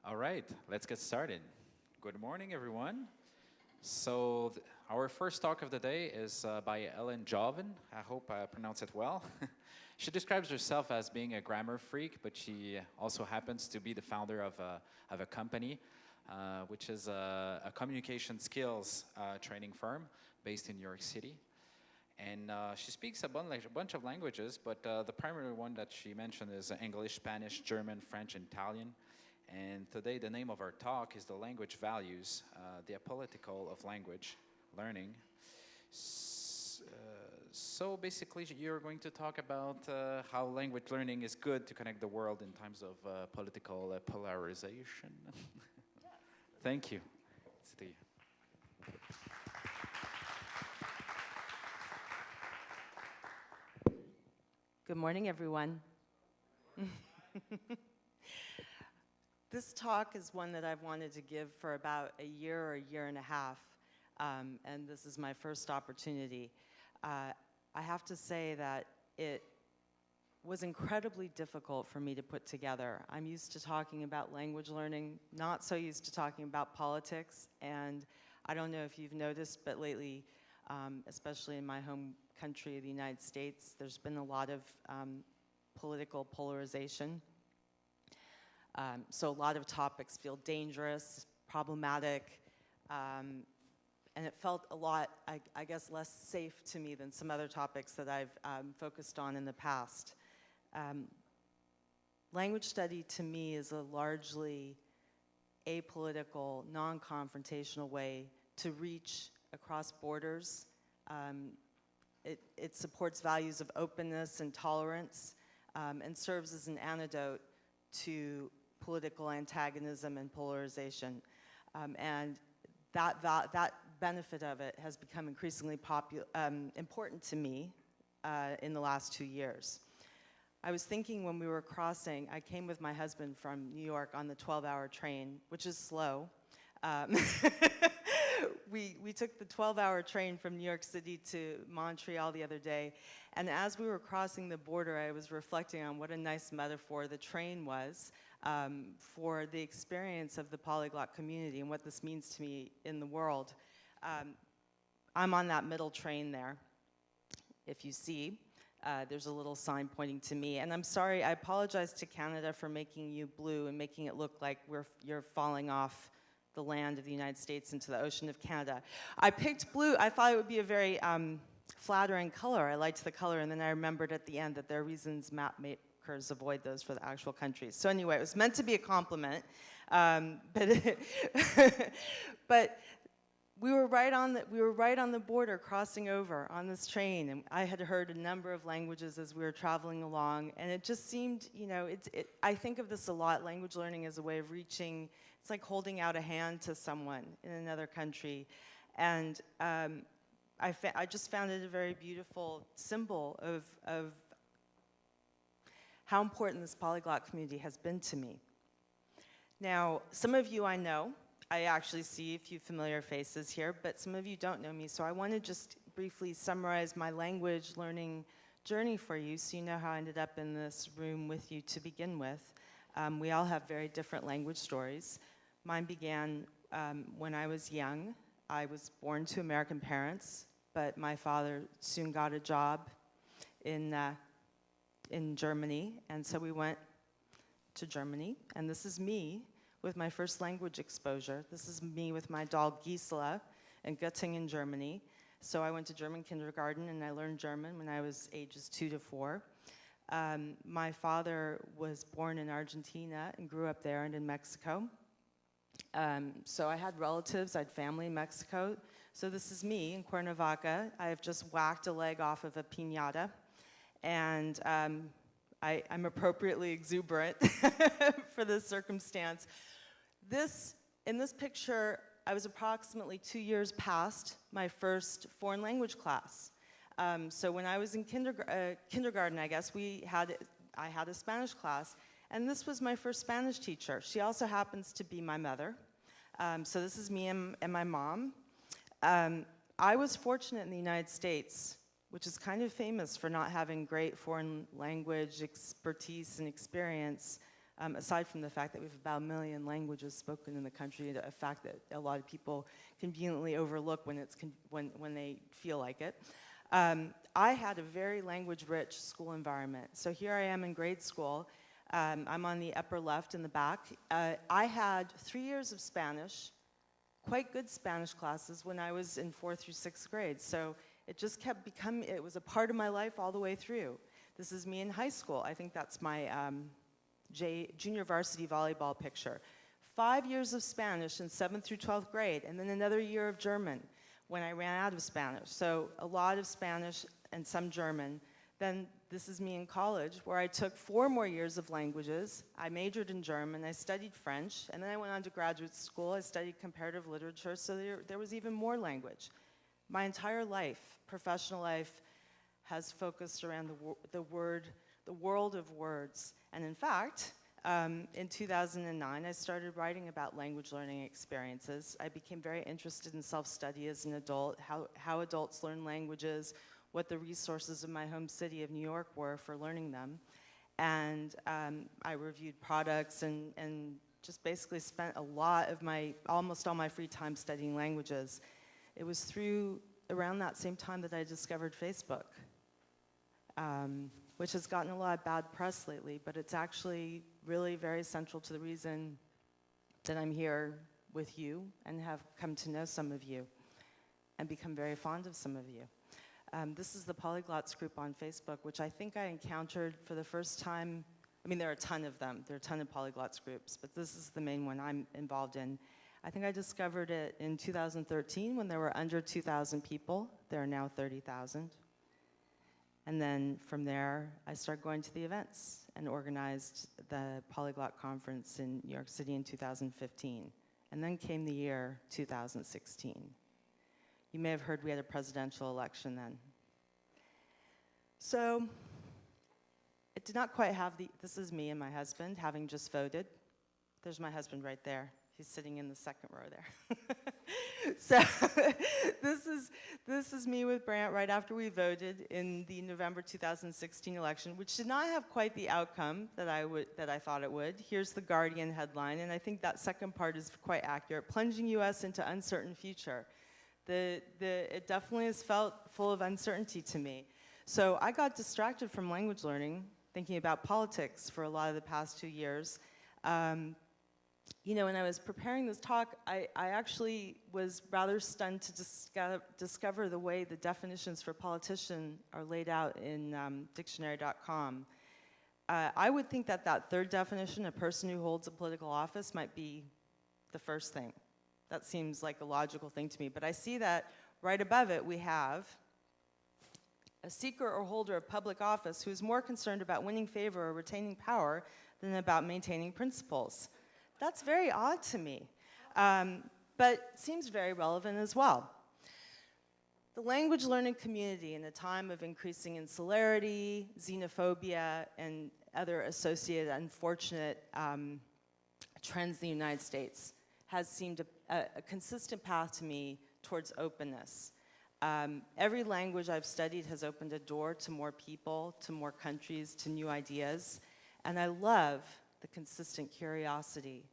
All right, let's get started. Good morning, everyone. So, our first talk of the day is by Jovin. I hope I pronounced it well. She describes herself as being a grammar freak, but she also happens to be the founder of a company, which is a communication skills training firm based in New York City. And she speaks a bunch of languages, but the primary one that she mentioned is English, Spanish, German, French, and Italian. And today the name of our talk is the language values, the apolitical of language learning. So basically you're going to talk about how language learning is good to connect the world in times of political polarization. Thank you. It's to you. Good morning, everyone. This talk is one that I've wanted to give for about a year or a year and a half, and this is my first opportunity. I have to say that it was incredibly difficult for me to put together. I'm used to talking about language learning, not so used to talking about politics, and I don't know if you've noticed, but lately, especially in my home country of the United States, there's been a lot of political polarization. So a lot of topics feel dangerous, problematic, and it felt a lot, I guess, less safe to me than some other topics that I've focused on in the past. Language study to me is a largely apolitical, non-confrontational way to reach across borders. It supports values of openness and tolerance and serves as an antidote to political antagonism and polarization. And that benefit of it has become increasingly important to me in the last 2 years. I was thinking when we were crossing, I came with my husband from New York on the 12-hour train, which is slow. We took the 12-hour train from New York City to Montreal the other day, and as we were crossing the border, I was reflecting on what a nice metaphor the train was for the experience of the polyglot community and what this means to me in the world. I'm on that middle train there. If you see, there's a little sign pointing to me, and I'm sorry, I apologize to Canada for making you blue and making it look like you're falling off the land of the United States into the ocean of Canada. I picked blue. I thought it would be a very flattering color. I liked the color, and then I remembered at the end that there are reasons map makers avoid those for the actual countries. So anyway, it was meant to be a compliment, but we were right on the border, crossing over on this train, and I had heard a number of languages as we were traveling along, and it just seemed, you know, I think of this a lot. Language learning as a way of reaching. It's like holding out a hand to someone in another country, and I just found it a very beautiful symbol of how important this polyglot community has been to me. Now, some of you I know. I actually see a few familiar faces here, but some of you don't know me, so I want to just briefly summarize my language learning journey for you so you know how I ended up in this room with you to begin with. We all have very different language stories. Mine began when I was young. I was born to American parents, but my father soon got a job in Germany, and so we went to Germany, and this is me with my first language exposure. This is me with my dog Gisela in Göttingen, Germany. So I went to German kindergarten and I learned German when I was ages 2 to 4. My father was born in Argentina and grew up there and in Mexico. So I had relatives, I had family in Mexico. So this is me in Cuernavaca. I have just whacked a leg off of a piñata, and I'm appropriately exuberant for this circumstance. In this picture, I was approximately 2 years past my first foreign language class. So when I was in kindergarten, I guess, I had a Spanish class, and this was my first Spanish teacher. She also happens to be my mother. So this is me and my mom. I was fortunate in the United States, which is kind of famous for not having great foreign language expertise and experience. aside from the fact that we have about 1 million languages spoken in the country, a fact that a lot of people conveniently overlook when they feel like it. I had a very language-rich school environment. So here I am in grade school. I'm on the upper left in the back. I had 3 years of Spanish, quite good Spanish classes when I was in 4th through 6th grade. So it just kept becoming, it was a part of my life all the way through. This is me in high school. I think that's my junior varsity volleyball picture. 5 years of Spanish in 7th through 12th grade, and then another year of German when I ran out of Spanish. So a lot of Spanish and some German. Then this is me in college, where I took 4 more years of languages. I majored in German, I studied French, and then I went on to graduate school. I studied comparative literature, so there was even more language. My entire life, professional life, has focused around the world of words. And in fact, in 2009, I started writing about language learning experiences. I became very interested in self-study as an adult, how adults learn languages, what the resources of my home city of New York were for learning them. And I reviewed products and just basically spent a lot of almost all my free time studying languages. It was around that same time that I discovered Facebook, which has gotten a lot of bad press lately, but it's actually really very central to the reason that I'm here with you and have come to know some of you and become very fond of some of you. This is the Polyglots group on Facebook, which I think I encountered for the first time. I mean, there are a ton of them. There are a ton of Polyglots groups, but this is the main one I'm involved in. I think I discovered it in 2013 when there were under 2,000 people. There are now 30,000. And then from there, I started going to the events and organized the Polyglot Conference in New York City in 2015. And then came the year 2016. You may have heard we had a presidential election then. So it did not quite have this is me and my husband having just voted. There's my husband right there. He's sitting in the second row there. So this is me with Brant right after we voted in the November 2016 election, which did not have quite the outcome that I thought it would. Here's the Guardian headline, and I think that second part is quite accurate. Plunging U.S. into uncertain future. It definitely has felt full of uncertainty to me. So I got distracted from language learning, thinking about politics for a lot of the past 2 years. You know, when I was preparing this talk, I actually was rather stunned to discover the way the definitions for politician are laid out in dictionary.com. I would think that third definition, a person who holds a political office, might be the first thing. That seems like a logical thing to me, but I see that right above it we have a seeker or holder of public office who is more concerned about winning favor or retaining power than about maintaining principles. That's very odd to me, but seems very relevant as well. The language learning community in a time of increasing insularity, xenophobia, and other associated unfortunate trends in the United States has seemed a consistent path to me towards openness. Every language I've studied has opened a door to more people, to more countries, to new ideas, and I love the consistent curiosity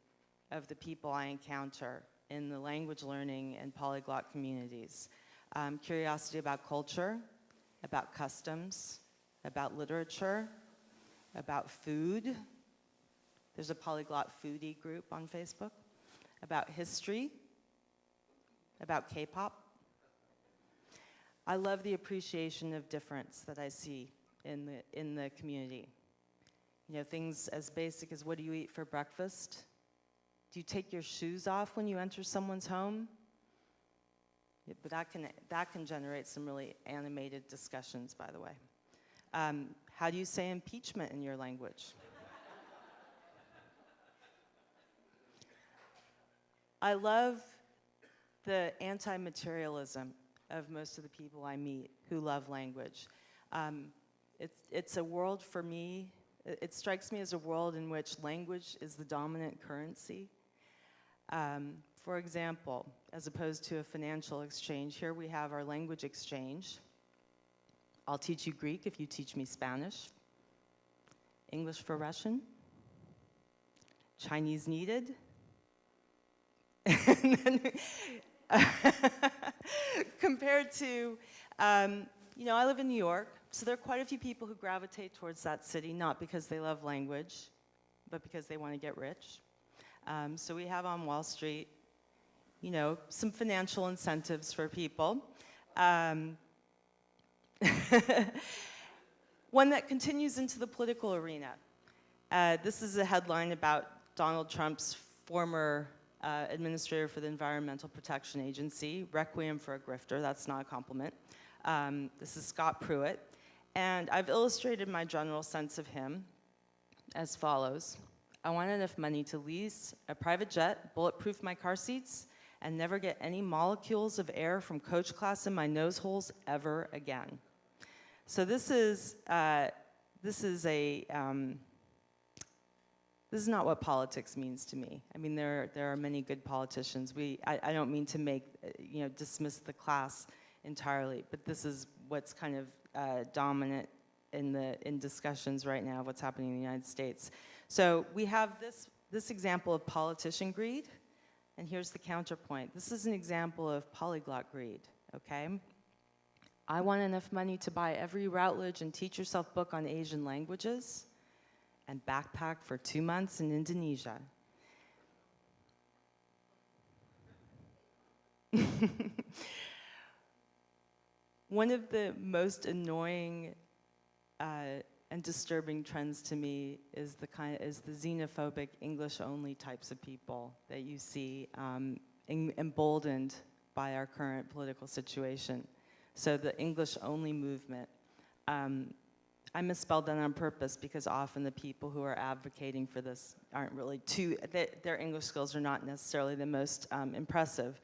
of the people I encounter in the language learning and polyglot communities. Curiosity about culture, about customs, about literature, about food. There's a polyglot foodie group on Facebook. About history, about K-pop. I love the appreciation of difference that I see in the community. You know, things as basic as what do you eat for breakfast? Do you take your shoes off when you enter someone's home? Yeah, but that can generate some really animated discussions, by the way. How do you say impeachment in your language? I love the anti-materialism of most of the people I meet who love language. It's a world for me, it strikes me as a world in which language is the dominant currency. For example, as opposed to a financial exchange, here we have our language exchange. I'll teach you Greek if you teach me Spanish. English for Russian. Chinese needed. And then, compared to, you know, I live in New York, so there are quite a few people who gravitate towards that city, not because they love language, but because they want to get rich. So we have on Wall Street, you know, some financial incentives for people. One that continues into the political arena. This is a headline about Donald Trump's former administrator for the Environmental Protection Agency, requiem for a grifter. That's not a compliment. This is Scott Pruitt. And I've illustrated my general sense of him as follows. I want enough money to lease a private jet, bulletproof my car seats, and never get any molecules of air from coach class in my nose holes ever again. So this is not what politics means to me. I mean, there are many good politicians. I don't mean to make, you know, dismiss the class entirely, but this is what's kind of dominant in discussions right now of what's happening in the United States. So we have this example of politician greed, and here's the counterpoint. This is an example of polyglot greed, okay? I want enough money to buy every Routledge and Teach Yourself book on Asian languages and backpack for 2 months in Indonesia. One of the most annoying and disturbing trends to me is the xenophobic English-only types of people that you see emboldened by our current political situation. So the English-only movement. I misspelled that on purpose because often the people who are advocating for this aren't really their English skills are not necessarily the most impressive.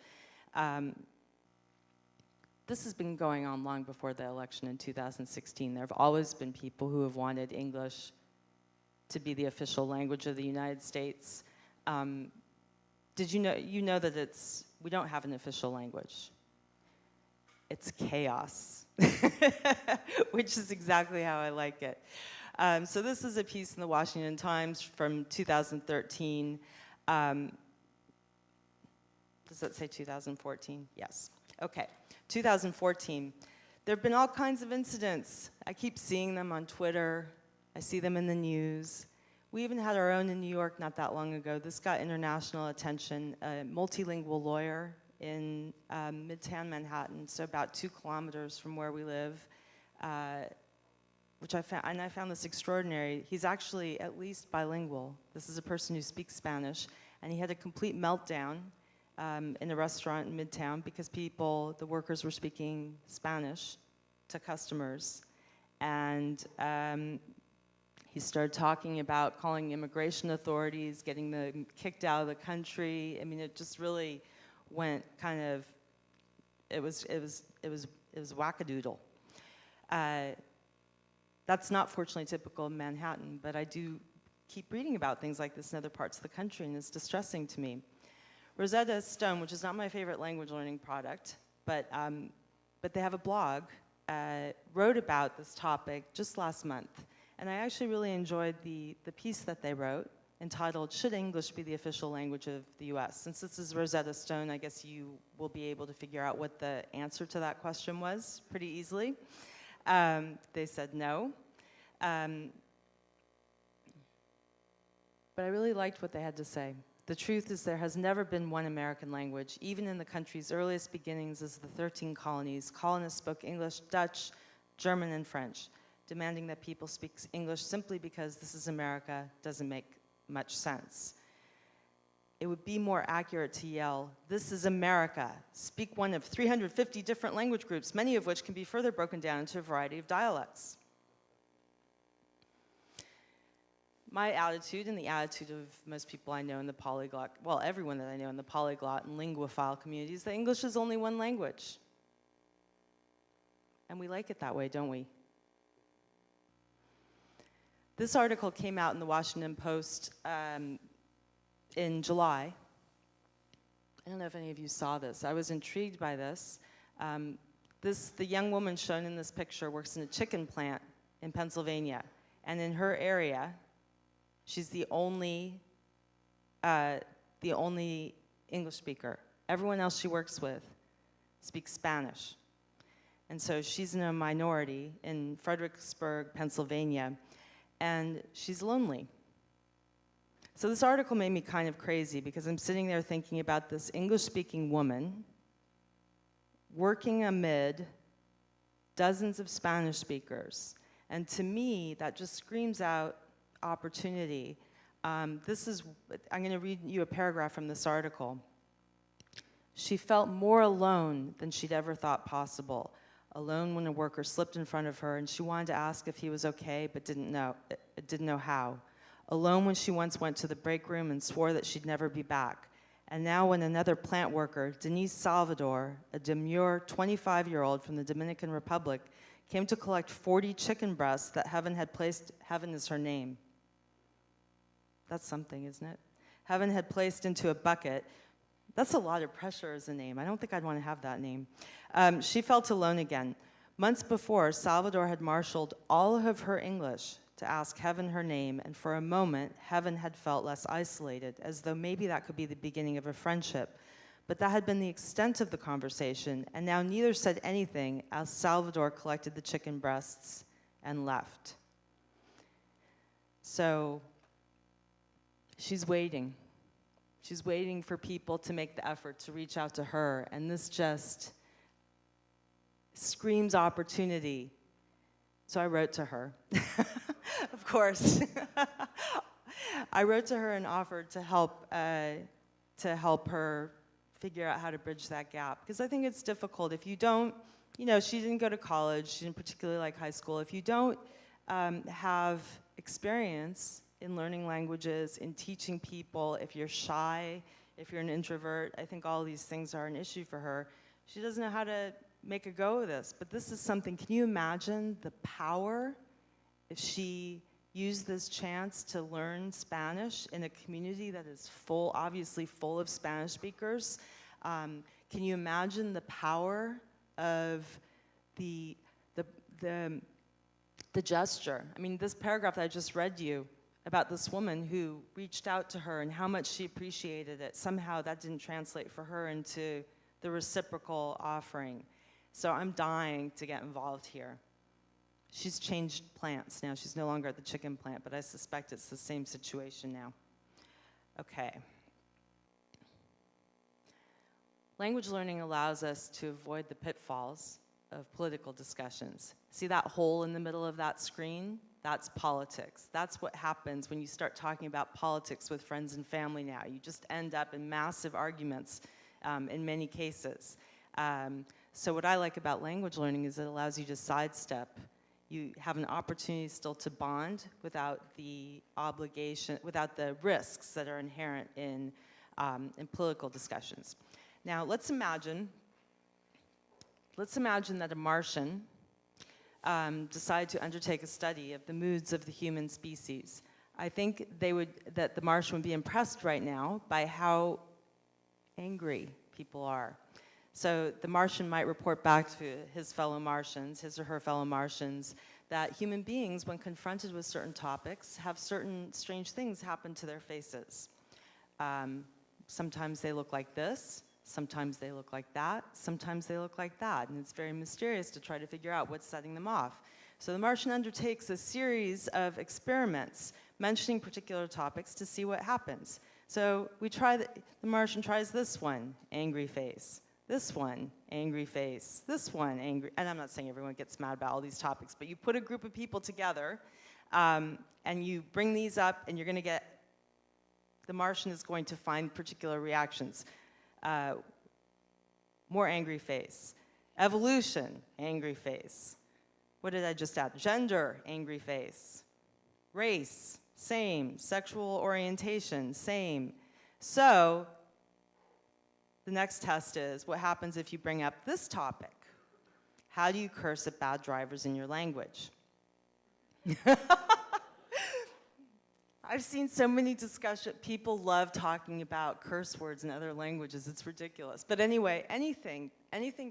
This has been going on long before the election in 2016. There have always been people who have wanted English to be the official language of the United States. Did you know that we don't have an official language? It's chaos, which is exactly how I like it. So this is a piece in the Washington Times from 2013. Does that say 2014? Yes. Okay. 2014. There have been all kinds of incidents. I keep seeing them on Twitter. I see them in the news. We even had our own in New York not that long ago. This got international attention. A multilingual lawyer in Midtown Manhattan, so about 2 kilometers from where we live, which I found this extraordinary. He's actually at least bilingual. This is a person who speaks Spanish, and he had a complete meltdown in a restaurant in Midtown because the workers were speaking Spanish to customers. And he started talking about calling immigration authorities, getting them kicked out of the country. I mean, it just really went kind of, it was wackadoodle. That's not fortunately typical of Manhattan, but I do keep reading about things like this in other parts of the country, and it's distressing to me. Rosetta Stone, which is not my favorite language learning product, but they have a blog, wrote about this topic just last month. And I actually really enjoyed the piece that they wrote, entitled, Should English Be the Official Language of the US? Since this is Rosetta Stone, I guess you will be able to figure out what the answer to that question was pretty easily. They said no. But I really liked what they had to say. The truth is there has never been one American language. Even in the country's earliest beginnings as the 13 colonies, colonists spoke English, Dutch, German, and French. Demanding that people speak English simply because this is America doesn't make much sense. It would be more accurate to yell, this is America. Speak one of 350 different language groups, many of which can be further broken down into a variety of dialects. My attitude and the attitude of most people I know in the polyglot, well, everyone that I know in the polyglot and linguophile community is that English is only one language. And we like it that way, don't we? This article came out in the Washington Post in July. I don't know if any of you saw this. I was intrigued by this. The young woman shown in this picture works in a chicken plant in Pennsylvania. And in her area, she's the only the only English speaker. Everyone else she works with speaks Spanish. And so she's in a minority in Fredericksburg, Pennsylvania, and she's lonely. So this article made me kind of crazy because I'm sitting there thinking about this English-speaking woman working amid dozens of Spanish speakers. And to me, that just screams out opportunity. I'm going to read you a paragraph from this article. She felt more alone than she'd ever thought possible. Alone when a worker slipped in front of her and she wanted to ask if he was okay, but didn't know how. Alone when she once went to the break room and swore that she'd never be back. And now when another plant worker, Denise Salvador, a demure 25-year-old from the Dominican Republic, came to collect 40 chicken breasts that Heaven is her name. That's something, isn't it? Heaven had placed into a bucket. That's a lot of pressure as a name. I don't think I'd want to have that name. She felt alone again. Months before, Salvador had marshaled all of her English to ask Heaven her name, and for a moment, Heaven had felt less isolated, as though maybe that could be the beginning of a friendship. But that had been the extent of the conversation, and now neither said anything as Salvador collected the chicken breasts and left. So she's waiting. She's waiting for people to make the effort to reach out to her, and this just screams opportunity. So I wrote to her, of course. I wrote to her and offered to help her figure out how to bridge that gap. Because I think it's difficult if you don't, she didn't go to college, she didn't particularly like high school. If you don't have experience in learning languages, in teaching people, if you're shy, if you're an introvert, I think all these things are an issue for her. She doesn't know how to make a go of this, but this is something, can you imagine the power if she used this chance to learn Spanish in a community that is obviously full of Spanish speakers? Can you imagine the power of the gesture? I mean, this paragraph that I just read you about this woman who reached out to her and how much she appreciated it, somehow that didn't translate for her into the reciprocal offering. So I'm dying to get involved here. She's changed plants now. She's no longer at the chicken plant, but I suspect it's the same situation now. Okay. Language learning allows us to avoid the pitfalls of political discussions. See that hole in the middle of that screen? That's politics. That's what happens when you start talking about politics with friends and family now. You just end up in massive arguments in many cases. So what I like about language learning is it allows you to sidestep. You have an opportunity still to bond without the obligation, without the risks that are inherent in political discussions. Now, let's imagine that a Martian decided to undertake a study of the moods of the human species. I think that the Martian would be impressed right now by how angry people are. So the Martian might report back to his or her fellow Martians, that human beings, when confronted with certain topics, have certain strange things happen to their faces. Sometimes they look like this, sometimes they look like that, sometimes they look like that, and it's very mysterious to try to figure out what's setting them off. So the Martian undertakes a series of experiments mentioning particular topics to see what happens. So the Martian tries this one, angry face. This one, angry face. This one, angry. And I'm not saying everyone gets mad about all these topics, but you put a group of people together and you bring these up, and the Martian is going to find particular reactions. More angry face. Evolution, angry face. What did I just add? Gender, angry face. Race, same. Sexual orientation, same. So, the next test is, what happens if you bring up this topic? How do you curse at bad drivers in your language? I've seen so many discussions. People love talking about curse words in other languages. It's ridiculous. But anyway, anything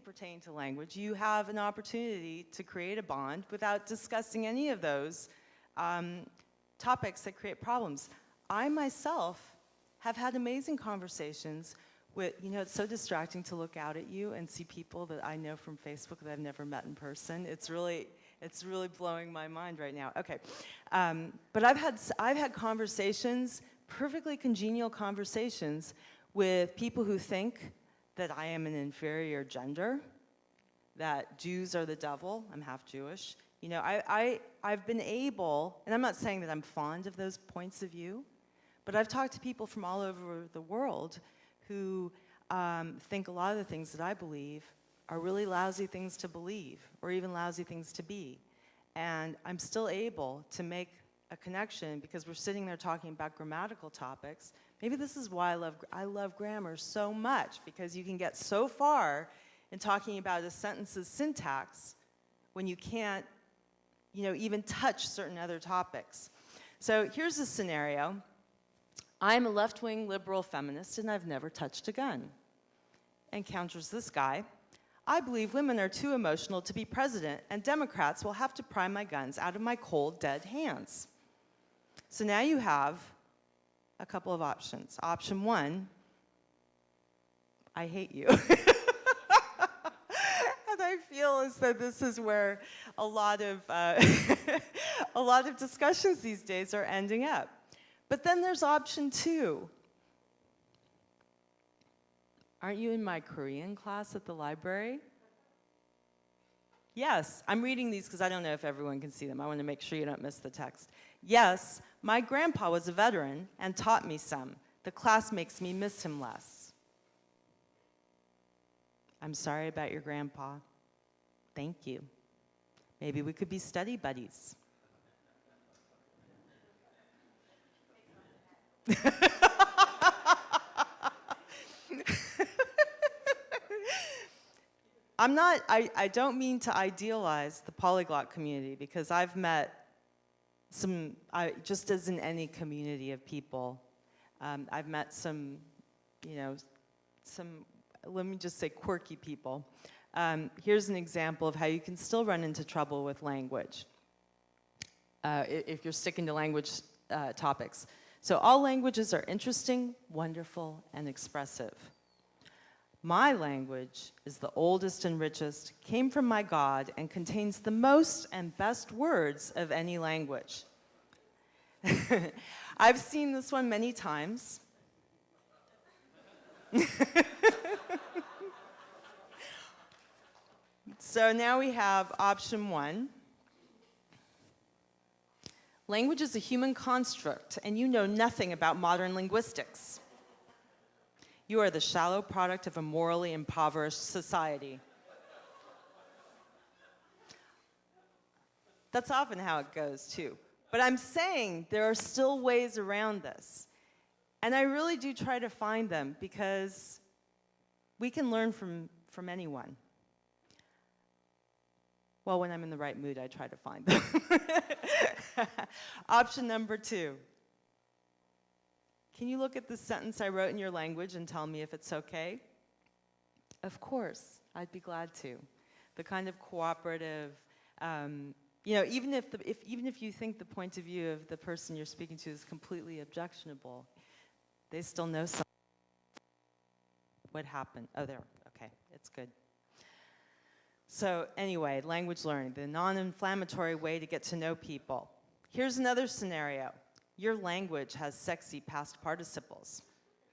pertaining to language, you have an opportunity to create a bond without discussing any of those topics that create problems. I myself have had amazing conversations with, you know, it's so distracting to look out at you and see people that I know from Facebook that I've never met in person. It's really blowing my mind right now. Okay, but I've had conversations, perfectly congenial conversations, with people who think that I am an inferior gender, that Jews are the devil. I'm half Jewish. You know, I've been able, and I'm not saying that I'm fond of those points of view, but I've talked to people from all over the world who think a lot of the things that I believe are really lousy things to believe, or even lousy things to be. And I'm still able to make a connection because we're sitting there talking about grammatical topics. Maybe this is why I love grammar so much, because you can get so far in talking about a sentence's syntax when you can't, you know, even touch certain other topics. So here's a scenario. I'm a left-wing liberal feminist and I've never touched a gun. Encounters this guy. I believe women are too emotional to be president and Democrats will have to pry my guns out of my cold, dead hands. So now you have a couple of options. Option one, I hate you. And I feel as though this is where a lot of discussions these days are ending up. But then there's option two. Aren't you in my Korean class at the library? Yes, I'm reading these because I don't know if everyone can see them. I want to make sure you don't miss the text. Yes, my grandpa was a veteran and taught me some. The class makes me miss him less. I'm sorry about your grandpa. Thank you. Maybe we could be study buddies. I don't mean to idealize the polyglot community because I've met just as in any community of people, I've met some, you know, let me just say quirky people. Here's an example of how you can still run into trouble with language if you're sticking to language topics. So all languages are interesting, wonderful, and expressive. My language is the oldest and richest, came from my God, and contains the most and best words of any language. I've seen this one many times. So now we have option one. Language is a human construct, and you know nothing about modern linguistics. You are the shallow product of a morally impoverished society. That's often how it goes, too. But I'm saying there are still ways around this. And I really do try to find them because we can learn from anyone. Well, when I'm in the right mood, I try to find them. Option number two. Can you look at the sentence I wrote in your language and tell me if it's okay? Of course, I'd be glad to. The kind of cooperative, you know, even if you think the point of view of the person you're speaking to is completely objectionable, they still know something. What happened? Oh, there. Okay, it's good. So anyway, language learning, the non-inflammatory way to get to know people. Here's another scenario. Your language has sexy past participles.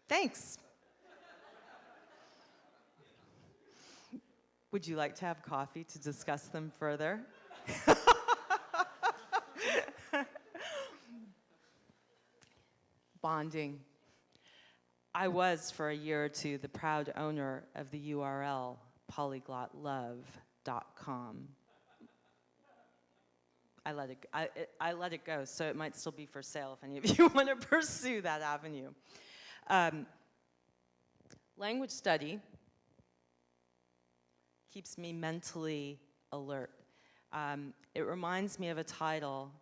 Thanks. Would you like to have coffee to discuss them further? Bonding. I was, for a year or two, the proud owner of the URL polyglotlove.com. I let it go, so it might still be for sale if any of you want to pursue that avenue. Language study keeps me mentally alert. It reminds me of a title.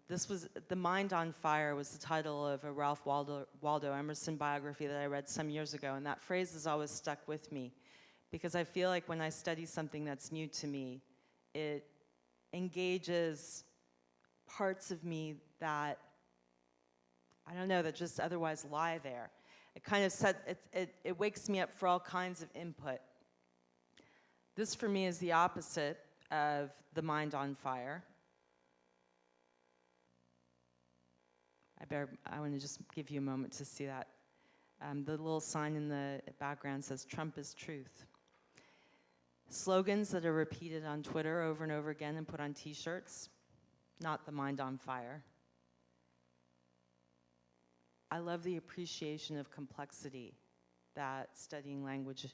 This was The Mind on Fire was the title of a Ralph Waldo Emerson biography that I read some years ago, and that phrase has always stuck with me because I feel like when I study something that's new to me, it engages parts of me that I don't know, that just otherwise lie there. It kind of it wakes me up for all kinds of input. This for me is the opposite of the mind on fire. I want to just give you a moment to see that. The little sign in the background says, "Trump is truth." Slogans that are repeated on Twitter over and over again and put on t-shirts, not the mind on fire. I love the appreciation of complexity that studying language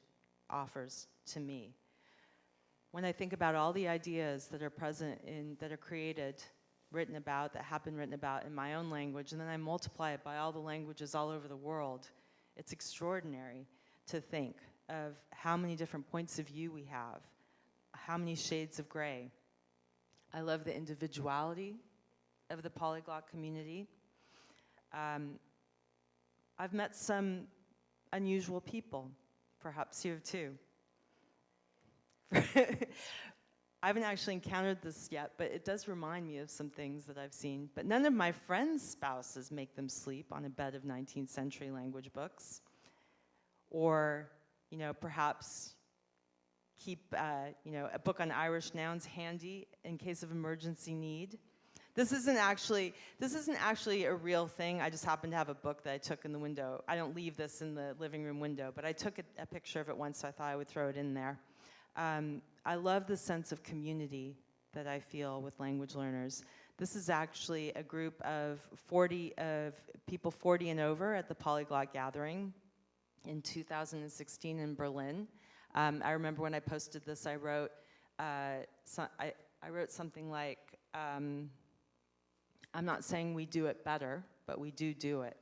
offers to me. When I think about all the ideas that are present that are created, written about, that have been written about in my own language, and then I multiply it by all the languages all over the world, it's extraordinary to think of how many different points of view we have, how many shades of gray. I love the individuality of the polyglot community. I've met some unusual people, perhaps you have too. I haven't actually encountered this yet, but it does remind me of some things that I've seen. But none of my friends' spouses make them sleep on a bed of 19th century language books. Or, perhaps keep, a book on Irish nouns handy in case of emergency need. This isn't actually a real thing. I just happen to have a book that I took in the window. I don't leave this in the living room window, but I took a picture of it once, so I thought I would throw it in there. I love the sense of community that I feel with language learners. This is actually a group of people 40 and over at the Polyglot Gathering in 2016 in Berlin. I remember when I posted this, I wrote something like, I'm not saying we do it better, but we do it.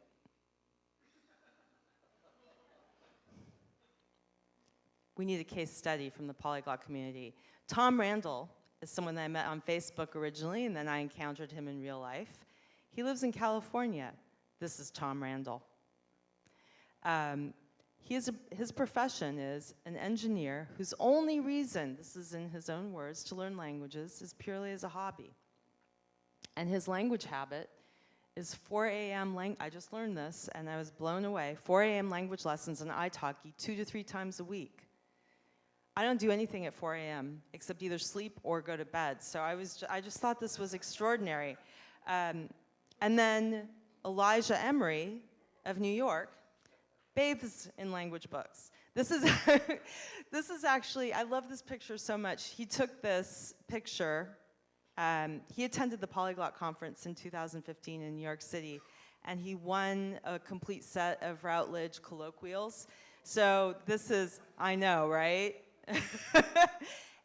We need a case study from the polyglot community. Tom Randall is someone that I met on Facebook originally, and then I encountered him in real life. He lives in California. This is Tom Randall. His profession is an engineer whose only reason, this is in his own words, to learn languages is purely as a hobby. And his language habit is 4 a.m. I just learned this, and I was blown away. 4 a.m. language lessons on italki 2 to 3 times a week. I don't do anything at 4 a.m. except either sleep or go to bed. So I just thought this was extraordinary. And then Elijah Emery of New York bathes in language books. This is actually, I love this picture so much. He took this picture. He attended the Polyglot Conference in 2015 in New York City, and he won a complete set of Routledge colloquials. So this is, I know, right?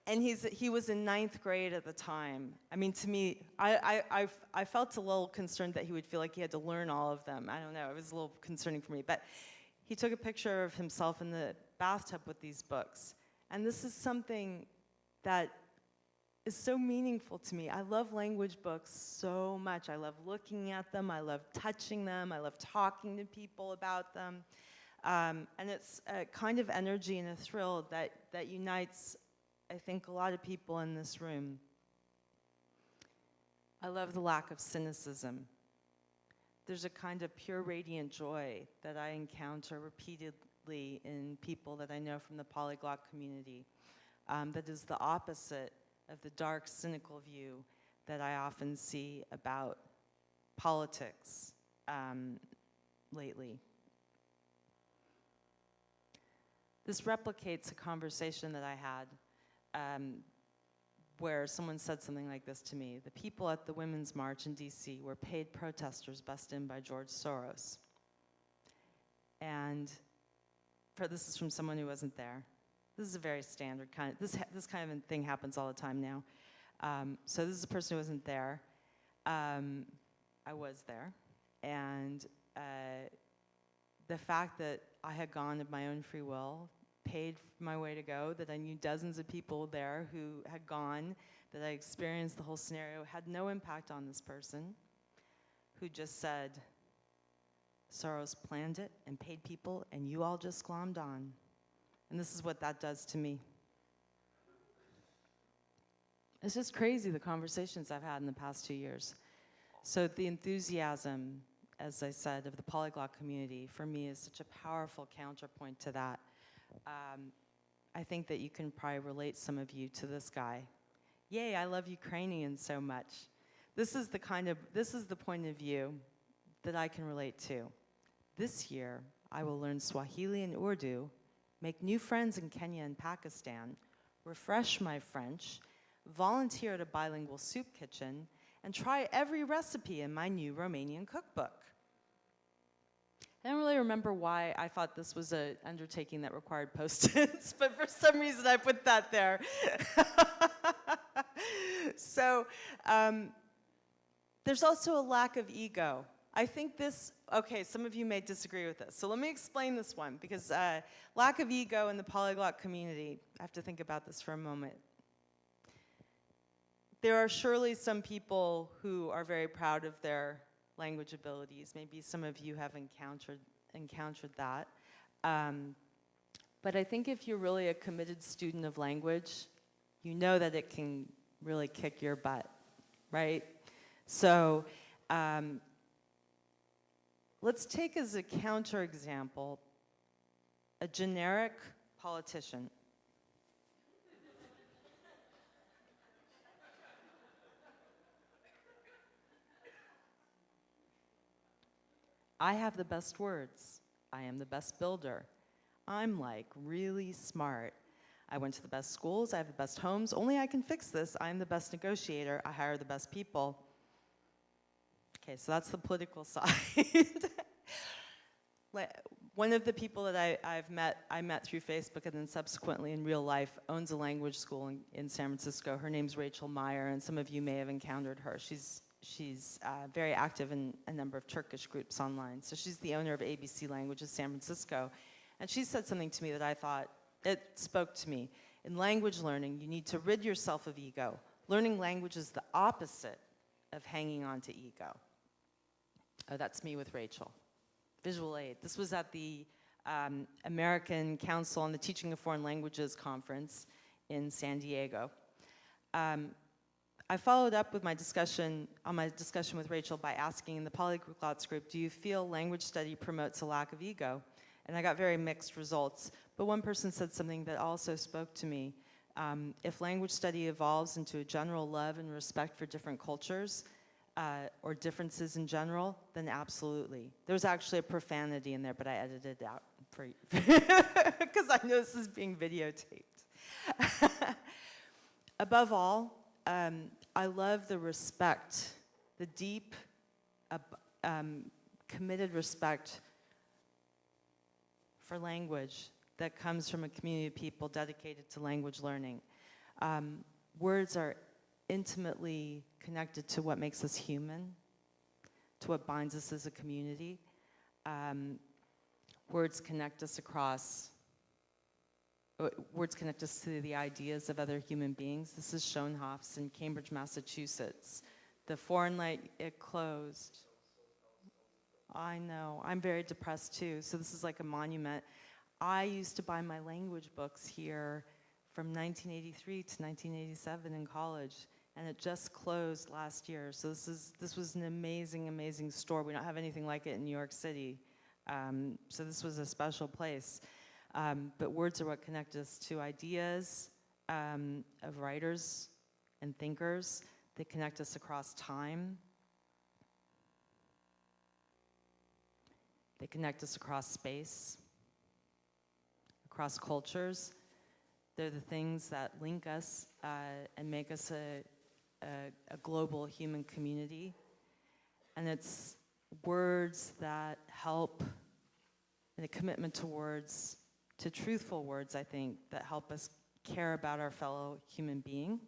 And he was in 9th grade at the time. I mean, to me, I felt a little concerned that he would feel like he had to learn all of them. I don't know, it was a little concerning for me. But he took a picture of himself in the bathtub with these books. And this is something that is so meaningful to me. I love language books so much. I love looking at them. I love touching them. I love talking to people about them. And it's a kind of energy and a thrill that unites, I think, a lot of people in this room. I love the lack of cynicism. There's a kind of pure radiant joy that I encounter repeatedly in people that I know from the polyglot community that is the opposite of the dark, cynical view that I often see about politics lately. This replicates a conversation that I had where someone said something like this to me. The people at the Women's March in DC were paid protesters bussed in by George Soros. And this is from someone who wasn't there. This is a very standard kind of, this kind of thing happens all the time now. So this is a person who wasn't there. I was there. And the fact that I had gone of my own free will, paid my way to go, that I knew dozens of people there who had gone, that I experienced the whole scenario, had no impact on this person who just said, Soros planned it and paid people and you all just glommed on. And this is what that does to me. It's just crazy the conversations I've had in the past 2 years. So the enthusiasm as I said, of the polyglot community, for me, is such a powerful counterpoint to that. I think that you can probably relate, some of you, to this guy. Yay, I love Ukrainians so much. This is the point of view that I can relate to. This year, I will learn Swahili and Urdu, make new friends in Kenya and Pakistan, refresh my French, volunteer at a bilingual soup kitchen, and try every recipe in my new Romanian cookbook. I don't really remember why I thought this was an undertaking that required Post-its, but for some reason I put that there. So there's also a lack of ego. I think this, okay, some of you may disagree with this. So let me explain this one, because lack of ego in the polyglot community, I have to think about this for a moment. There are surely some people who are very proud of their language abilities. Maybe some of you have encountered that. But I think if you're really a committed student of language, you know that it can really kick your butt, right? So let's take as a counterexample a generic politician. I have the best words. I am the best builder. I'm like really smart. I went to the best schools. I have the best homes. Only I can fix this. I'm the best negotiator. I hire the best people. Okay, so that's the political side. One of the people that I met through Facebook and then subsequently in real life owns a language school in San Francisco. Her name's Rachel Meyer, and some of you may have encountered her. She's very active in a number of Turkish groups online. So she's the owner of ABC Languages San Francisco. And she said something to me that I thought, it spoke to me. In language learning, you need to rid yourself of ego. Learning language is the opposite of hanging on to ego. Oh, that's me with Rachel. Visual aid. This was at the American Council on the Teaching of Foreign Languages conference in San Diego. I followed up with my discussion with Rachel by asking in the polyglots group, do you feel language study promotes a lack of ego? And I got very mixed results. But one person said something that also spoke to me. If language study evolves into a general love and respect for different cultures, or differences in general, then absolutely. There's actually a profanity in there, but I edited it out for you, because I know this is being videotaped. Above all, I love the respect, the deep, committed respect for language that comes from a community of people dedicated to language learning. Words are intimately connected to what makes us human, to what binds us as a community. Words connect us to the ideas of other human beings. This is Schoenhof's in Cambridge, Massachusetts. The foreign light, it closed. I know, I'm very depressed too, so this is like a monument. I used to buy my language books here from 1983 to 1987 in college, and it just closed last year. So this was an amazing, amazing store. We don't have anything like it in New York City. So this was a special place. But words are what connect us to ideas of writers and thinkers. They connect us across time. They connect us across space, across cultures. They're the things that link us and make us a global human community. And it's words that help, and a commitment to words, to truthful words, I think, that help us care about our fellow human being.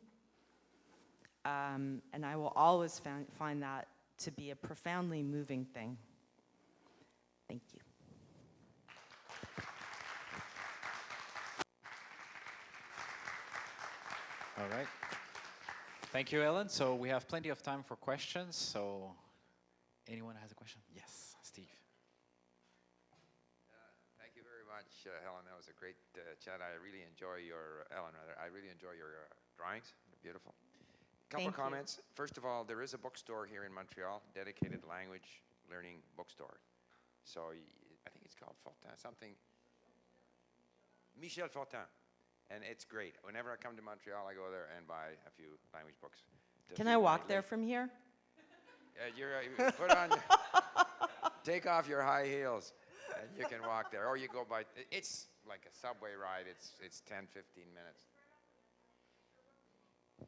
And I will always find that to be a profoundly moving thing. Thank you. All right. Thank you, Ellen. So we have plenty of time for questions. So anyone has a question? Yes, Steve. Thank you very much, Helen. That was a great chat. I really enjoy your, Ellen rather, I really enjoy your drawings. They're beautiful. A couple of comments. First of all, there is a bookstore here in Montreal dedicated to language. learning bookstore. So I think it's called Fortin, something. Michel Fortin. And it's great. Whenever I come to Montreal, I go there and buy a few language books. Can I walk there from here? You put on take off your high heels, and you can walk there. Or you go by, it's like a subway ride. It's 10, 15 minutes.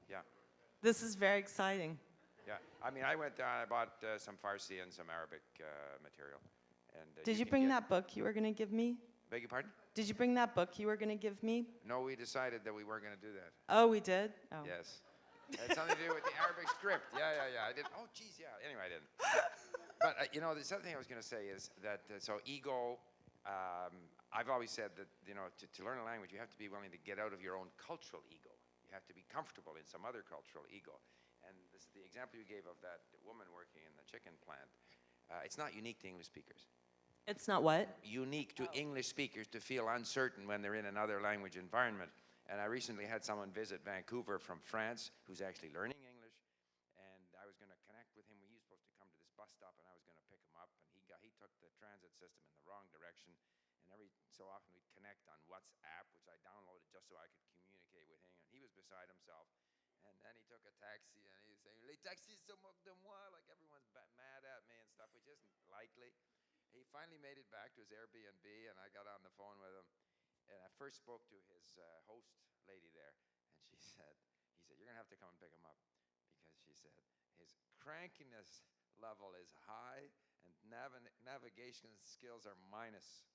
Yeah. This is very exciting. Yeah. I mean, I went there and I bought some Farsi and some Arabic material. And Did you bring that book you were going to give me? Beg your pardon? Did you bring that book you were going to give me? No, we decided that we weren't going to do that. Oh, we did? Oh. Yes. It had something to do with the Arabic script. Yeah. I didn't. Oh, geez, yeah. Anyway, I didn't. But, the other thing I was going to say is that, so ego, I've always said that, to learn a language, you have to be willing to get out of your own cultural ego. You have to be comfortable in some other cultural ego. And this is the example you gave of that woman working in the chicken plant. It's not unique to English speakers. It's not what? Unique to English speakers to feel uncertain when they're in another language environment. And I recently had someone visit Vancouver from France who's actually learning English. And I was going to connect with him. He was supposed to come to this bus stop, and I was going to pick him up. And he took the transit system in the wrong direction. And every so often we'd connect on WhatsApp, which I downloaded just so I could communicate with him. And he was beside himself. And then he took a taxi, and he was saying, "Les taxis se moquent de moi," like everyone's mad at me and stuff, which isn't likely. He finally made it back to his Airbnb, and I got on the phone with him. And I first spoke to his host lady there, and he said, "You're going to have to come and pick him up," because she said, his crankiness level is high, and navigation skills are minus.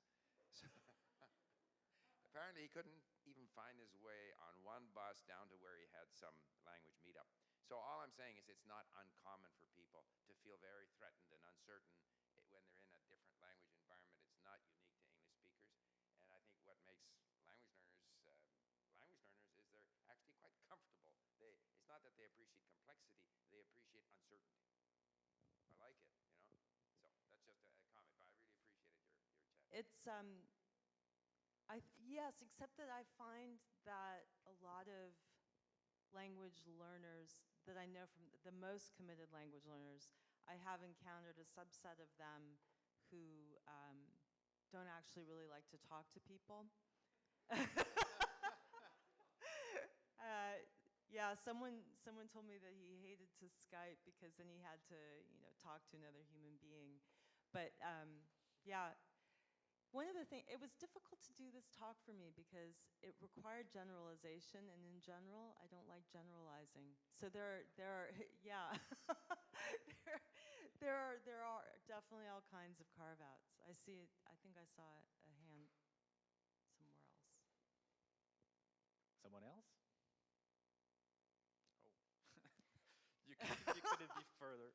So apparently, he couldn't even find his way on one bus down to where he had some language meetup. So all I'm saying is it's not uncommon for people to feel very threatened and uncertain when they're in a different language environment. It's not unique to English speakers. And I think what makes language learners is they're actually quite comfortable. It's not that they appreciate complexity, they appreciate uncertainty. I like it, So that's just a comment, but I really appreciated your chat. It's, yes, except that I find that a lot of language learners that I know from the most committed language learners, I have encountered a subset of them who don't actually really like to talk to people. Yeah, someone told me that he hated to Skype because then he had to, talk to another human being. But yeah, one of the things, it was difficult to do this talk for me because it required generalization, and in general, I don't like generalizing. So there are yeah, there are definitely all kinds of carve-outs. I think I saw a hand somewhere else. Someone else? Oh. you couldn't be further.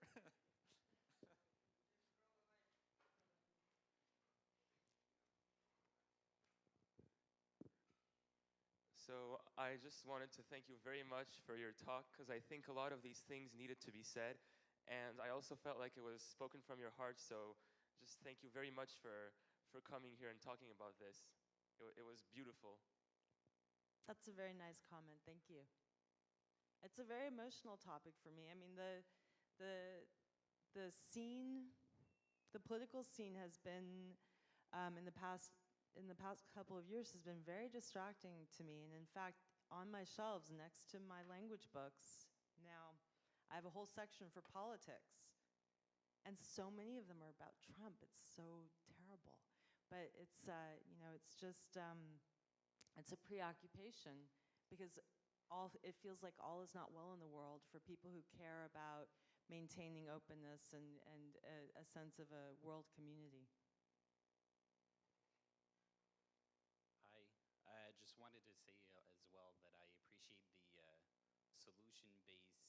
So I just wanted to thank you very much for your talk, because I think a lot of these things needed to be said, and I also felt like it was spoken from your heart, so just thank you very much for coming here and talking about this. It was beautiful. That's a very nice comment, thank you. It's a very emotional topic for me. I mean, the scene, the political scene has been, in the past couple of years, has been very distracting to me. And in fact, on my shelves next to my language books now, I have a whole section for politics. And so many of them are about Trump. It's so terrible. But it's, it's just, it's a preoccupation because it feels like all is not well in the world for people who care about maintaining openness and a sense of a world community. I just wanted to say as well that I appreciate the solution-based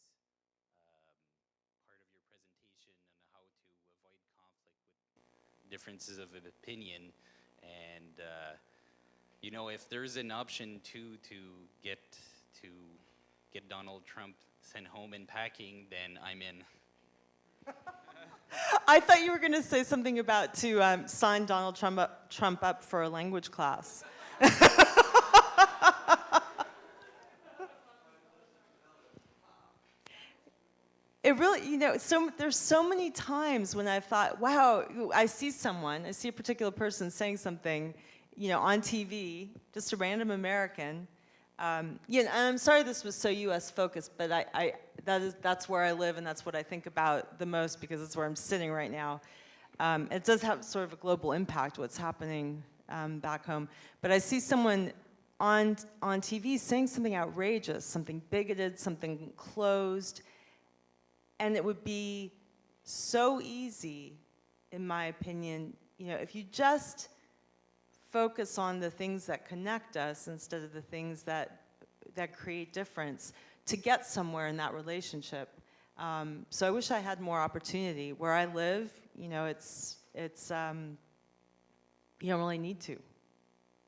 part of your presentation and how to avoid conflict with differences of opinion. And if there's an option to get Donald Trump sent home in packing, then I'm in. I thought you were going to say something about to sign Donald Trump up for a language class. It really, you know, there's so many times when I've thought, wow, I see a particular person saying something, you know, on TV, just a random American. You know, and I'm sorry this was so U.S. focused, but that's where I live and that's what I think about the most because it's where I'm sitting right now. It does have sort of a global impact, what's happening back home. But I see someone on TV saying something outrageous, something bigoted, something closed, and it would be so easy, in my opinion, you know, if you just focus on the things that connect us instead of the things that create difference to get somewhere in that relationship. So I wish I had more opportunity. Where I live, you know, it's you don't really need to. It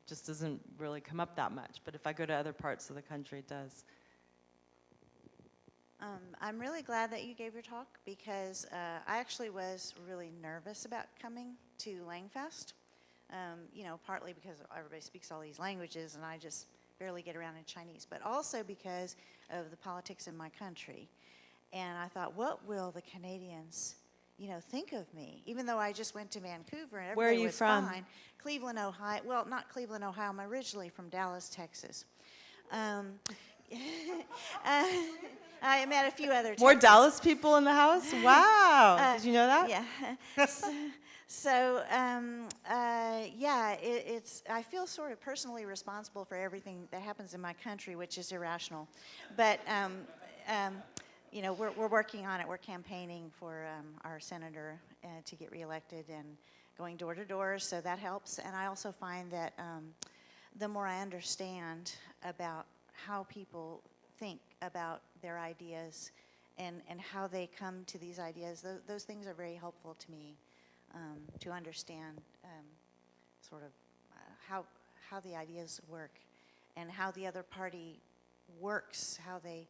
just doesn't really come up that much. But if I go to other parts of the country, it does. I'm really glad that you gave your talk because I actually was really nervous about coming to Langfest. You know, partly because everybody speaks all these languages and I just barely get around in Chinese, but also because of the politics in my country. And I thought, what will the Canadians, you know, think of me? Even though I just went to Vancouver and everybody was fine. Where are you from? Cleveland, Ohio. Well, not Cleveland, Ohio. I'm originally from Dallas, Texas. I met a few other More Dallas people in the house? Wow. Did you know that? Yeah. So yeah, I feel sort of personally responsible for everything that happens in my country, which is irrational. But, you know, we're working on it. We're campaigning for our senator to get reelected and going door to door, so that helps. And I also find that the more I understand about how people think about their ideas and how they come to these ideas, those things are very helpful to me to understand sort of how the ideas work and how the other party works, how they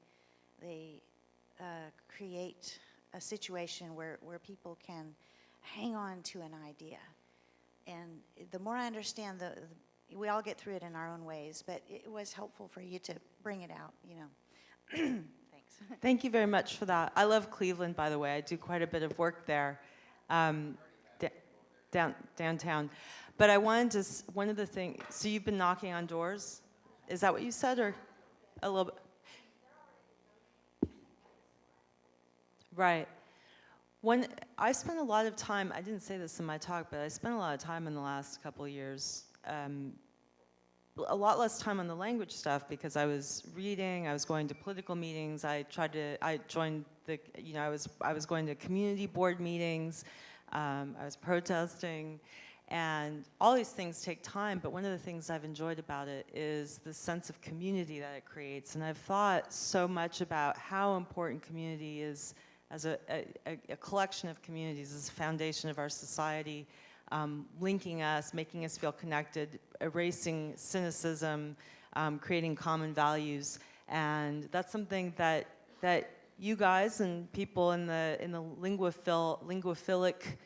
create a situation where people can hang on to an idea. And the more I understand, we all get through it in our own ways, but it was helpful for you to bring it out, you know. Thanks. Thank you very much for that. I love Cleveland, by the way. I do quite a bit of work there, downtown. But I wanted to, one of the things, so you've been knocking on doors? Is that what you said, or a little bit? Right. I spent a lot of time, I didn't say this in my talk, but I spent a lot of time in the last couple of years, a lot less time on the language stuff because I was reading, I was going to political meetings, I joined the, you know, I was going to community board meetings, I was protesting, and all these things take time, but one of the things I've enjoyed about it is the sense of community that it creates, and I've thought so much about how important community is as a collection of communities, as a foundation of our society, linking us, making us feel connected, erasing cynicism, creating common values. And that's something that you guys and people in the linguophilic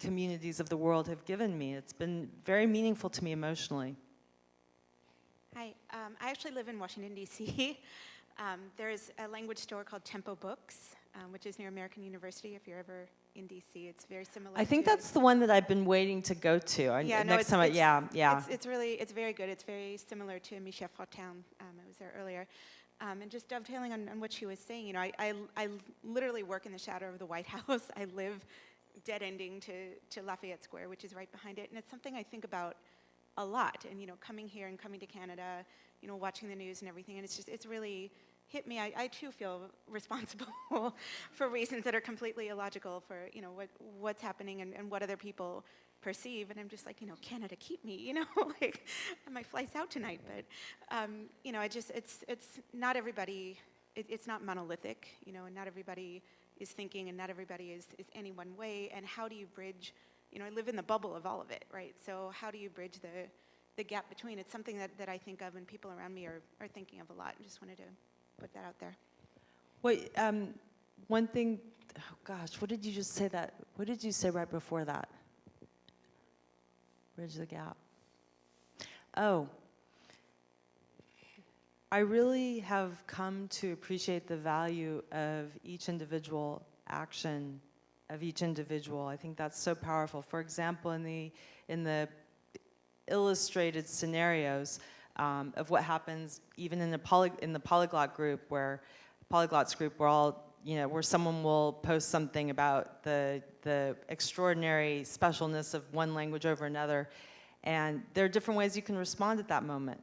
communities of the world have given me. It's been very meaningful to me emotionally. Hi, I actually live in Washington, D.C. There's a language store called Tempo Books, which is near American University. If you're ever in D.C., it's very similar. I think that's the one that I've been waiting to go to. Yeah, next time, yeah. It's very good. It's very similar to Michel Fortin. I was there earlier. And just dovetailing on what she was saying, you know, I literally work in the shadow of the White House. I live dead-ending to Lafayette Square, which is right behind it. And it's something I think about a lot. And, you know, coming here and coming to Canada, you know, watching the news and everything. And it's really hit me. I too feel responsible for reasons that are completely illogical for, you know, what's happening and what other people perceive. And I'm just like, you know, Canada, keep me, you know, like my flight's out tonight. But, you know, it's not everybody, it's not monolithic, you know, and not everybody is thinking and not everybody is any one way. And how do you bridge, you know, I live in the bubble of all of it, right? So how do you bridge the gap between? It's something that I think of and people around me are thinking of a lot. I just wanted to put that out there. Wait, one thing, oh gosh, what did you just say that? What did you say right before that? Bridge the gap. Oh. I really have come to appreciate the value of each individual action, of each individual. I think that's so powerful. For example, in the illustrated scenarios of what happens even in the polyglots group, where all, where someone will post something about the extraordinary specialness of one language over another, and there are different ways you can respond at that moment.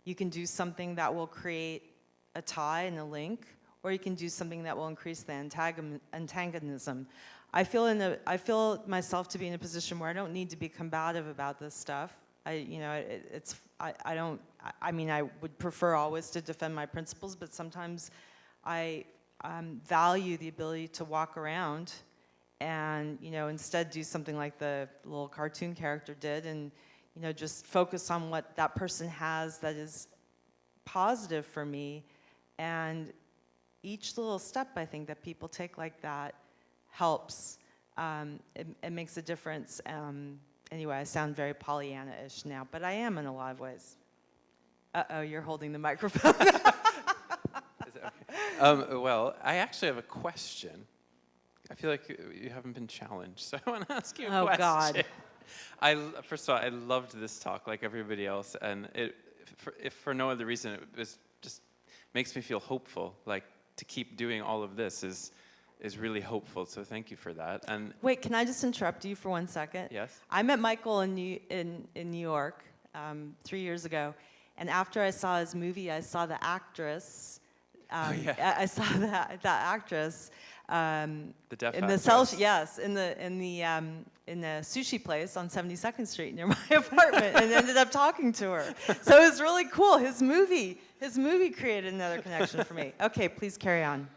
You can do something that will create a tie and a link, or you can do something that will increase the antagonism. I feel myself to be in a position where I don't need to be combative about this stuff. I would prefer always to defend my principles, but sometimes I value the ability to walk around and, instead do something like the little cartoon character did, and, just focus on what that person has that is positive for me. And each little step, I think, that people take like that helps. It makes a difference. Anyway, I sound very Pollyanna-ish now, but I am in a lot of ways. Uh-oh, you're holding the microphone. Is it okay? Well, I actually have a question. I feel like you haven't been challenged, so I want to ask you a question. God. First of all, I loved this talk like everybody else, and if for no other reason, it was just makes me feel hopeful. Like, to keep doing all of this is really hopeful, so thank you for that. And wait, can I just interrupt you for 1 second? yes? I met Michael in New York 3 years ago, and after I saw his movie, I saw the actress. Yeah. I saw that actress. The deaf in the actress. in the sushi place on 72nd Street near my apartment, and ended up talking to her. So it was really cool. His movie created another connection for me. Okay, please carry on.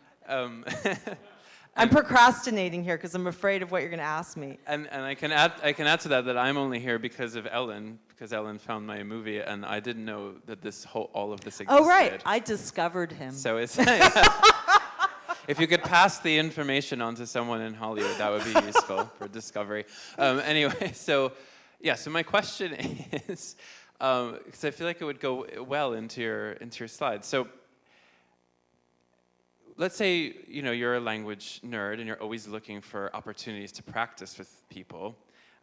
I'm procrastinating here because I'm afraid of what you're going to ask me. And I can add to that I'm only here because of Ellen, because Ellen found my movie, and I didn't know that all of this existed. Oh right, I discovered him. So it's if you could pass the information on to someone in Hollywood, that would be useful for discovery. Anyway, so my question is, because I feel like it would go well into your slides. So let's say you're a language nerd and you're always looking for opportunities to practice with people,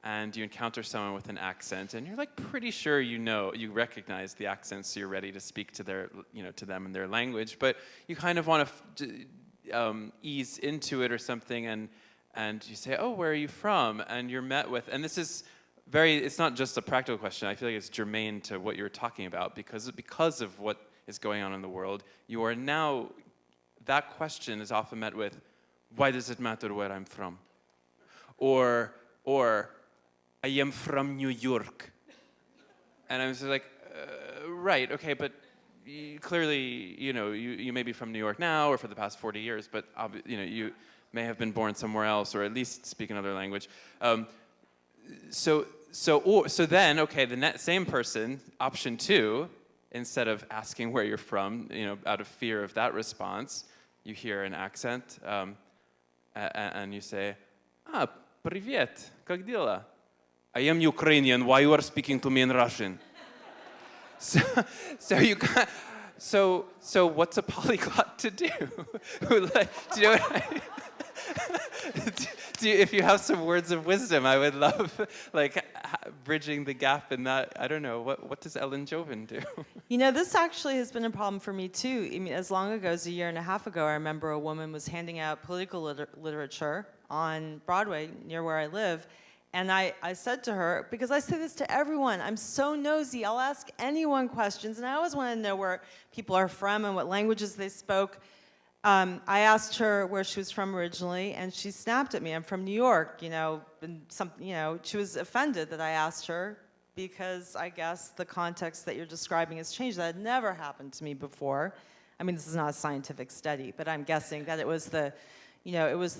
and you encounter someone with an accent, and you're like pretty sure you recognize the accent, so you're ready to speak to to them in their language, but you kind of want to ease into it or something, and you say, oh, where are you from? And you're met with, and this is it's not just a practical question, I feel like it's germane to what you're talking about, because of what is going on in the world, you are now, that question is often met with, why does it matter where I'm from? Or I am from New York. And I was like, right, okay, but clearly, you may be from New York now or for the past 40 years, but you may have been born somewhere else, or at least speak another language. So then, okay, the same person, option 2, instead of asking where you're from, out of fear of that response, you hear an accent, and you say, привет, как дела? I am Ukrainian, why you are speaking to me in Russian? So what's a polyglot to do? Do you know what I mean? If you have some words of wisdom, I would love bridging the gap in that. I don't know, what does Ellen Jovin do? This actually has been a problem for me too. I mean, as long ago as a year and a half ago, I remember a woman was handing out political literature on Broadway near where I live. And I said to her, because I say this to everyone, I'm so nosy, I'll ask anyone questions, and I always want to know where people are from and what languages they spoke. I asked her where she was from originally, and she snapped at me. I'm from New York, and she was offended that I asked her, because I guess the context that you're describing has changed. That had never happened to me before. I mean, this is not a scientific study, but I'm guessing that it was the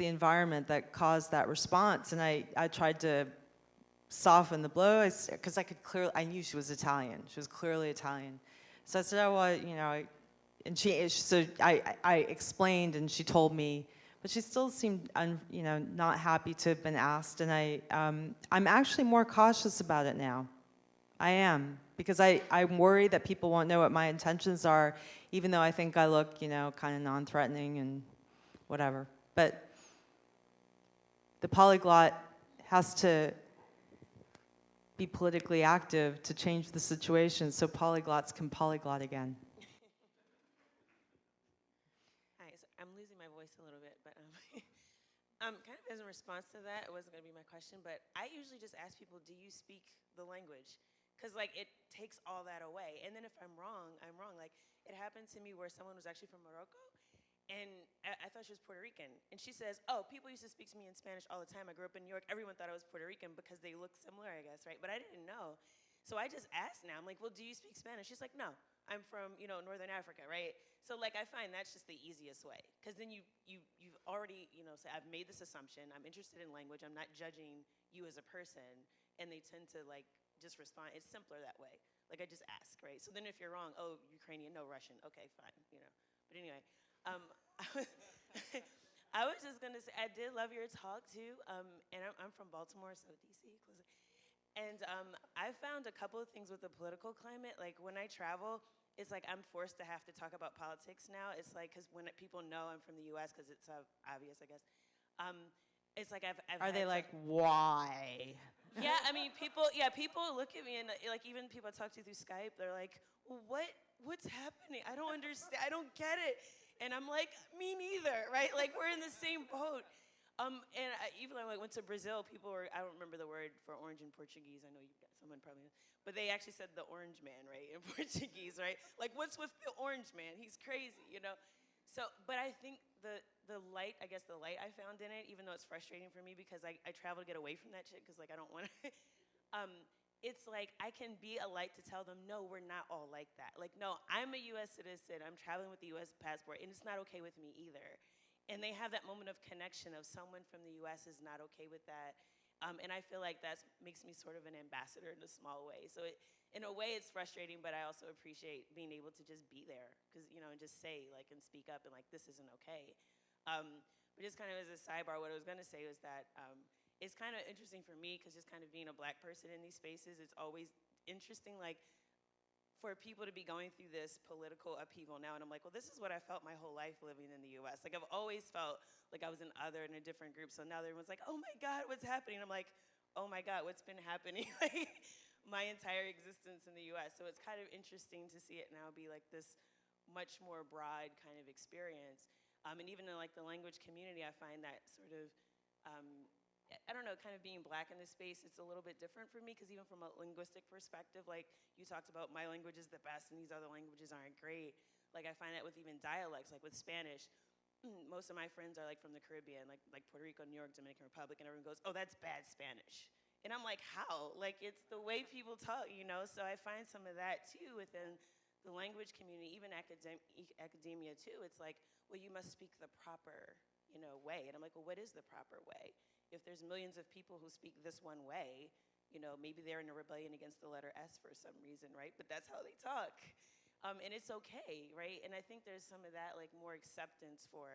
environment that caused that response. And I tried to soften the blow, because I knew she was Italian. She was clearly Italian. So I said, oh, well, so I explained, and she told me, but she still seemed, not happy to have been asked. And I'm actually more cautious about it now. I am, because I'm worried that people won't know what my intentions are, even though I think I look, you know, kind of non-threatening and whatever. But the polyglot has to be politically active to change the situation so polyglots can polyglot again. Hi, so I'm losing my voice a little bit, but kind of as a response to that, it wasn't going to be my question, but I usually just ask people, do you speak the language? Because, like, it takes all that away. And then if I'm wrong, I'm wrong. Like, it happened to me where someone was actually from Morocco, and I thought she was Puerto Rican. And she says, oh, people used to speak to me in Spanish all the time. I grew up in New York. Everyone thought I was Puerto Rican because they look similar, I guess, right? But I didn't know. So I just asked now. I'm like, well, do you speak Spanish? She's like, no, I'm from, you know, Northern Africa, right? So, like, I find that's just the easiest way. Because then you've already, you know, say, I've made this assumption. I'm interested in language. I'm not judging you as a person. And they tend to, like, just respond. It's simpler that way. Like, I just ask, right? So then if you're wrong, oh, Ukrainian, no, Russian. Okay, fine, you know. But anyway, I was just going to say, I did love your talk, too. And I'm from Baltimore, so D.C., close it. And I found a couple of things with the political climate. Like, when I travel, it's like I'm forced to have to talk about politics now. It's like, because when people know I'm from the U.S., because it's obvious, I guess. It's like I've Are had they to- like, why? Yeah, I mean, people look at me and, like, even people I talk to through Skype, they're like, well, what's happening? I don't understand. I don't get it. And I'm like, me neither, right? Like, we're in the same boat. And even when I went to Brazil, people were, I don't remember the word for orange in Portuguese. I know someone probably knows. But they actually said the orange man, right, in Portuguese, right? Like, what's with the orange man? He's crazy, you know? So, but I think the light, I guess the light I found in it, even though it's frustrating for me because I travel to get away from that shit because, like, I don't want to, it's like I can be a light to tell them, no, we're not all like that. Like, no, I'm a U.S. citizen. I'm traveling with the U.S. passport, and it's not okay with me either. And they have that moment of connection of someone from the U.S. is not okay with that. And I feel like that makes me sort of an ambassador in a small way. So in a way, it's frustrating, but I also appreciate being able to just be there, because, you know, and just say, like, and speak up and, like, this isn't okay. But just kind of as a sidebar, what I was going to say was that it's kind of interesting for me, because just kind of being a black person in these spaces, it's always interesting, like, for people to be going through this political upheaval now, and I'm like, well, this is what I felt my whole life living in the U.S. Like, I've always felt like I was an other in a different group, so now everyone's like, oh my God, what's happening? I'm like, oh my God, what's been happening like my entire existence in the U.S.? So it's kind of interesting to see it now be like this much more broad kind of experience. And even in, like, the language community, I find that sort of, I don't know, kind of being black in this space, it's a little bit different for me, because even from a linguistic perspective, like, you talked about my language is the best and these other languages aren't great. Like, I find that with even dialects, like with Spanish, most of my friends are, like, from the Caribbean, like Puerto Rico, New York, Dominican Republic, and everyone goes, oh, that's bad Spanish. And I'm like, how? Like, it's the way people talk, you know? So I find some of that, too, within the language community, even academia, too. It's like, well, you must speak the proper, you know, way. And I'm like, well, what is the proper way? If there's millions of people who speak this one way, you know, maybe they're in a rebellion against the letter S for some reason, right? But that's how they talk. And it's okay, right? And I think there's some of that, like, more acceptance for,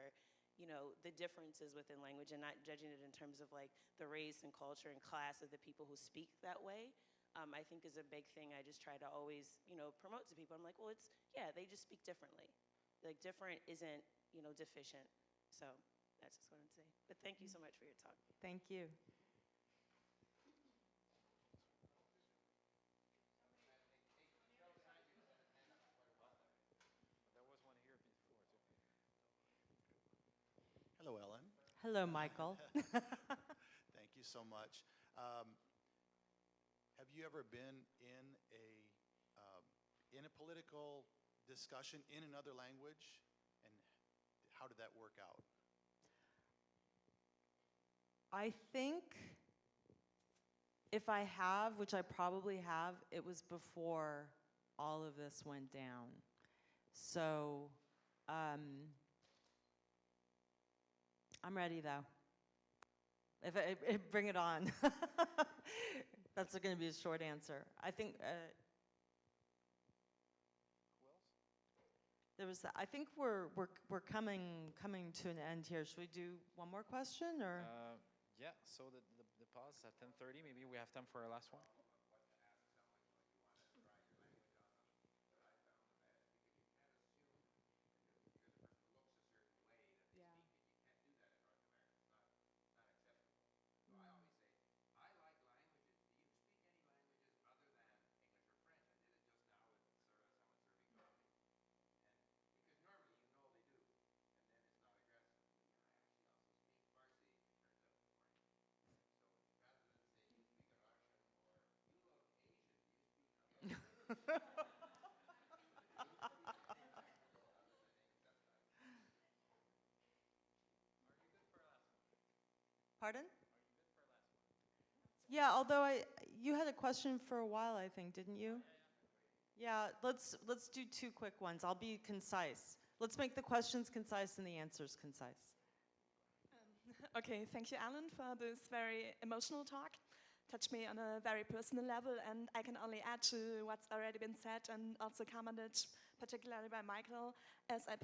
you know, the differences within language and not judging it in terms of, like, the race and culture and class of the people who speak that way. I think is a big thing I just try to always, you know, promote to people. I'm like, well, yeah, they just speak differently. Like, different isn't, you know, deficient. So that's just what I'm saying. But thank you so much for your talk. Thank you. Hello, Ellen. Hello, Michael. Thank you so much. Have you ever been in a political discussion in another language, and how did that work out? I think if I have, which I probably have, it was before all of this went down. So I'm ready, though. Bring it on. That's going to be a short answer. I think I think we're coming to an end here. Should we do one more question, or? Yeah. So the pause is at 10:30. Maybe we have time for our last one. Pardon? Yeah, although you had a question for a while, I think, didn't you? Yeah, let's do two quick ones. I'll be concise. Let's make the questions concise and the answers concise. Okay, thank you, Alan, for this very emotional talk. Touched me on a very personal level, and I can only add to what's already been said and also commented, particularly by Michael, as I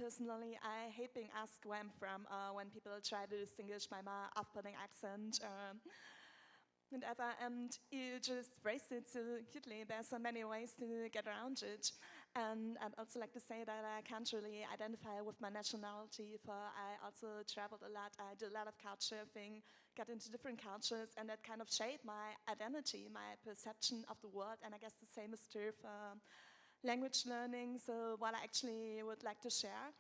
hate being asked where I'm from when people try to distinguish by my off-putting accent whatever, and you just phrased it so cutely. There's so many ways to get around it. And I'd also like to say that I can't really identify with my nationality, for I also traveled a lot. I did a lot of couch surfing, got into different cultures, and that kind of shaped my identity, my perception of the world. And I guess the same is true for language learning. So what I actually would like to share.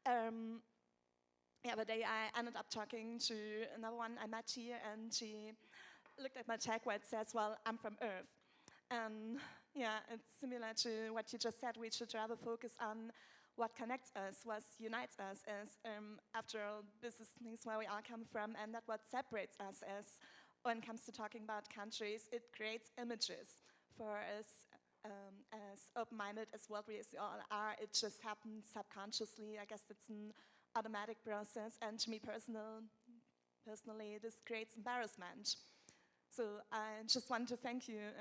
The other day I ended up talking to another one I met here, and she looked at my tag where it says, well, I'm from Earth. And yeah, it's similar to what you just said. We should rather focus on what connects us, what unites us, as after all, this is things where we all come from, and not what separates us. As when it comes to talking about countries, it creates images for us. As open-minded as what we all are, it just happens subconsciously. I guess it's an automatic process, and to me personally, this creates embarrassment. So I just want to thank you,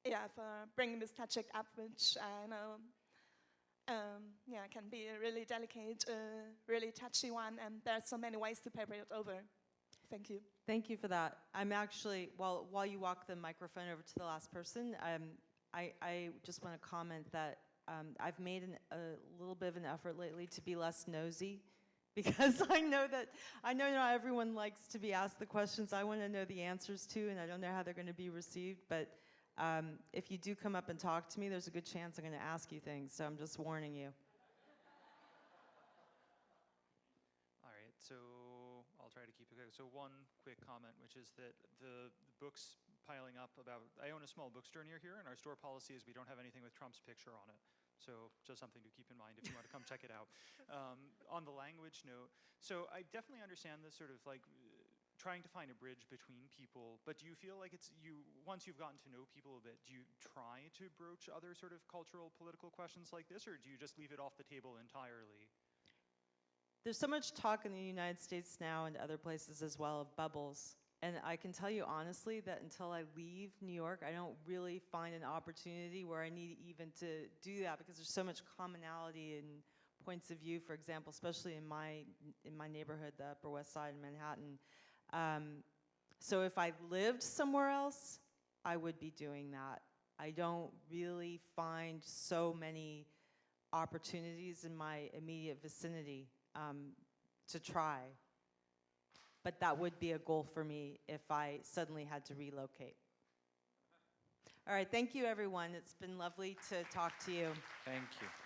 for bringing this subject up, which I know, can be a really delicate, really touchy one, and there's so many ways to paper it over. Thank you. Thank you for that. I'm actually, while you walk the microphone over to the last person, I just want to comment that I've made a little bit of an effort lately to be less nosy, because I know not everyone likes to be asked the questions I want to know the answers to, and I don't know how they're going to be received. But if you do come up and talk to me, there's a good chance I'm going to ask you things. So I'm just warning you. All right, so I'll try to keep it quick. So one quick comment, which is that the books piling up about, I own a small bookstore near here, and our store policy is we don't have anything with Trump's picture on it. So just something to keep in mind if you want to come check it out. On the language note, so I definitely understand this sort of like trying to find a bridge between people, but do you feel like once you've gotten to know people a bit, do you try to broach other sort of cultural, political questions like this, or do you just leave it off the table entirely? There's so much talk in the United States now and other places as well of bubbles. And I can tell you honestly that until I leave New York, I don't really find an opportunity where I need even to do that, because there's so much commonality in points of view, for example, especially in my neighborhood, the Upper West Side in Manhattan. So if I lived somewhere else, I would be doing that. I don't really find so many opportunities in my immediate vicinity to try. But that would be a goal for me if I suddenly had to relocate. All right, thank you, everyone. It's been lovely to talk to you. Thank you.